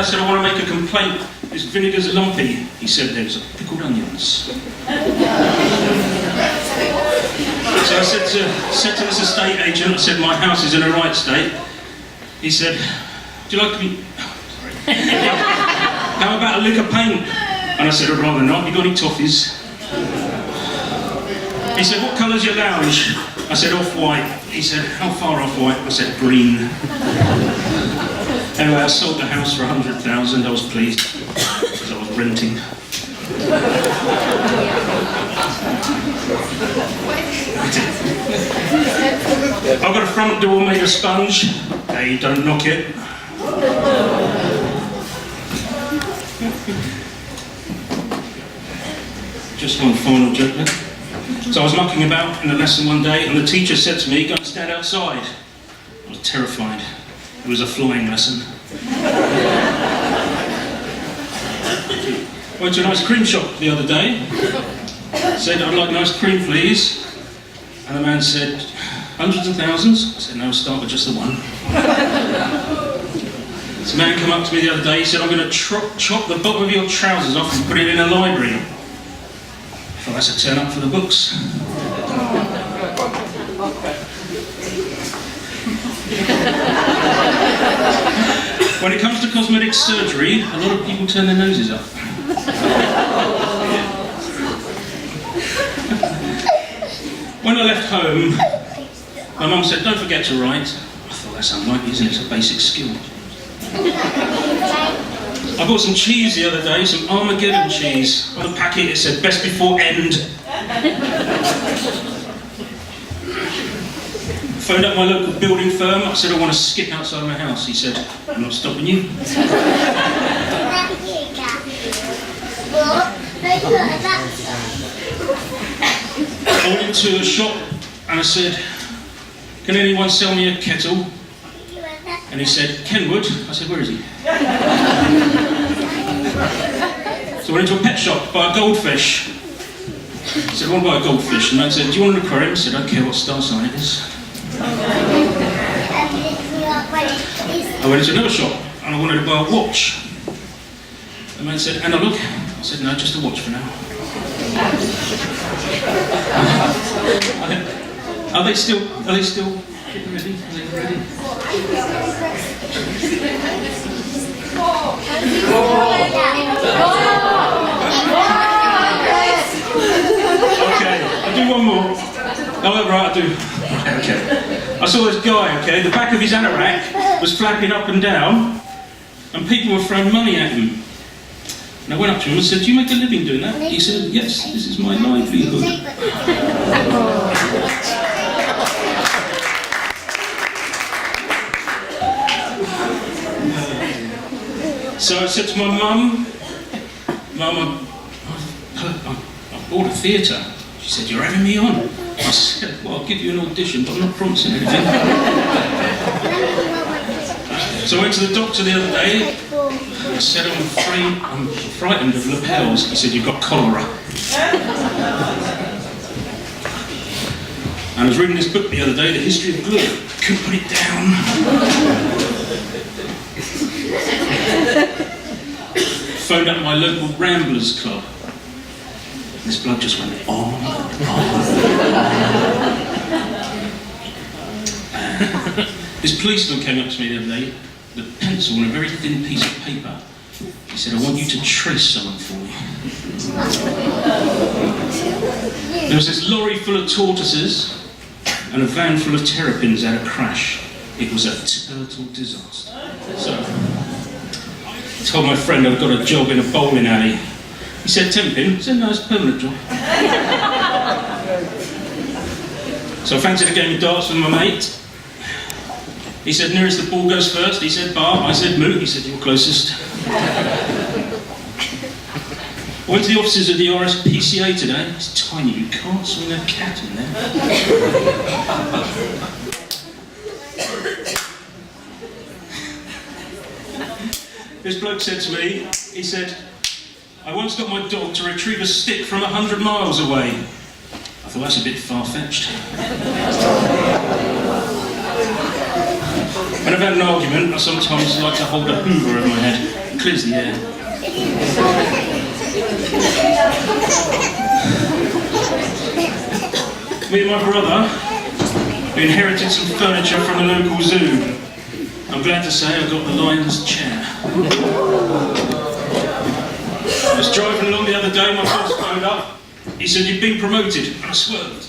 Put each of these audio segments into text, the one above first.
said, I want to make a complaint. This vinegar's lumpy. He said, there's pickled onions. So I said to this estate agent, I said, my house is in a right state. He said, do you like me? How about a lick of paint? And I said, I'd rather not. You got any toffees? He said, what colour's your lounge? I said, off-white. He said, how far off-white? I said, green. Anyway, I sold the house for 100,000. I was pleased, because I was renting. I've got a front door made of sponge. Hey, don't knock it. Just one final joke there. So I was mucking about in a lesson one day, and the teacher said to me, go and stand outside. I was terrified. It was a flying lesson. I went to an ice cream shop the other day. Said, I'd like an ice cream, please. And the man said, hundreds of thousands? I said, no, start with just the one. This man came up to me the other day, he said, I'm going to chop the bottom of your trousers off and put it in a library. I thought that's a turn up for the books. When it comes to cosmetic surgery, a lot of people turn their noses up. When I left home, my mum said, don't forget to write. I thought, that's unlikely, isn't it? It's a basic skill. I bought some cheese the other day, some Armageddon cheese. On the packet it said, best before end. Phoned up my local building firm. I said, I want to skip outside my house. He said, I'm not stopping you. I went into a shop and I said, can anyone sell me a kettle? And he said, Kenwood. I said, where is he? So I went into a pet shop to buy a goldfish. I said, I want to buy a goldfish. And the man said, do you want an aquarium? I said, I don't care what star sign it is. I went into another shop and I wanted to buy a watch. The man said, analog? I said, no, just a watch for now. Are they still getting ready? Are they ready? Okay, I'll do one more. Oh, right, I'll do. Okay. I saw this guy, okay, the back of his anorak was flapping up and down, and people were throwing money at him. And I went up to him and said, do you make a living doing that? He said, yes, this is my livelihood. So I said to my mum, Mum, I bought a theatre. She said, you're having me on? I said, well, I'll give you an audition, but I'm not promising anything. So I went to the doctor the other day. I said, I'm frightened of lapels. He said, you've got cholera. And I was reading this book the other day, The History of Glue. Couldn't put it down. Phoned up my local Ramblers Club. This bloke just went on and on. This policeman came up to me the other day with a pencil and a very thin piece of paper. He said, I want you to trace someone for me. There was this lorry full of tortoises and a van full of terrapins had a crash. It was a total disaster. So I told my friend I'd got a job in a bowling alley. He said, temping? I said, no, it's a permanent job. So I fancied a game of darts with my mate. He said, nearest the ball goes first. He said, bar. I said, moot. He said, you're closest. I went to the offices of the RSPCA today. It's tiny, you can't swing a cat in there. This bloke said to me, he said, I once got my dog to retrieve a stick from 100 miles away. I thought that's a bit far-fetched. When I've had an argument, I sometimes like to hold a Hoover over my head. clears the air. Me and my brother, we inherited some furniture from the local zoo. I'm glad to say I got the lion's chair. I was driving along the other day, my boss phoned up. He said, "You've been promoted," and I swerved.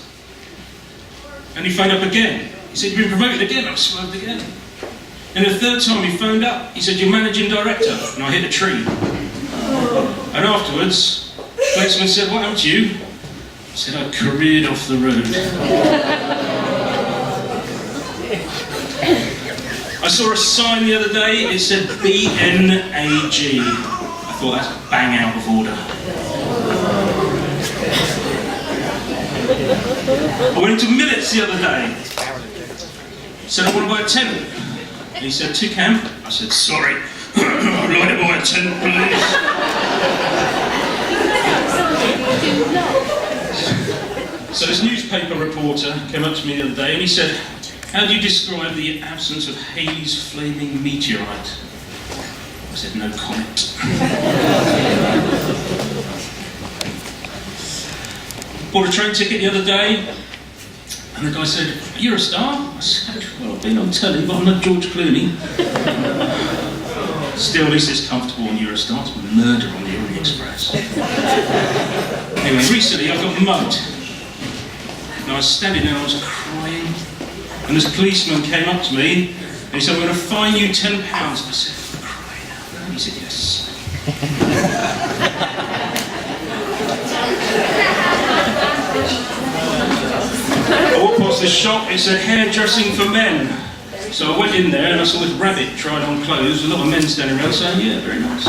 And he phoned up again. He said, "You've been promoted again," and I swerved again. And the third time he phoned up, he said, "You're managing director," and I hit a tree. And afterwards, the policeman said, "What happened to you?" I said, "I careered off the road." I saw a sign the other day, it said BNAG. I thought that's bang out of order. I went into Millets the other day. Said, "I want to buy a tent." And he said, "To camp?" I said, "Sorry, I'd like to buy a tent, please." So this newspaper reporter came up to me the other day and he said, "How do you describe the absence of Halley's flaming meteorite?" I said, "No comment." Bought a train ticket the other day, and the guy said, "You're a star?" I said, "Well, I've been on telly, but I'm not George Clooney." Still, at least it's comfortable on Eurostar. It's murder on the Orient Express. Anyway, recently I got mugged. And I was standing there and I was crying. And this policeman came up to me and he said, "I'm going to fine you £10. I said, "I'm crying out loud." He said, "Yes." I walked past this shop, it said hairdressing for men. So I went in there and I saw this rabbit tried on clothes, a lot of men standing around saying, "Yeah, very nice."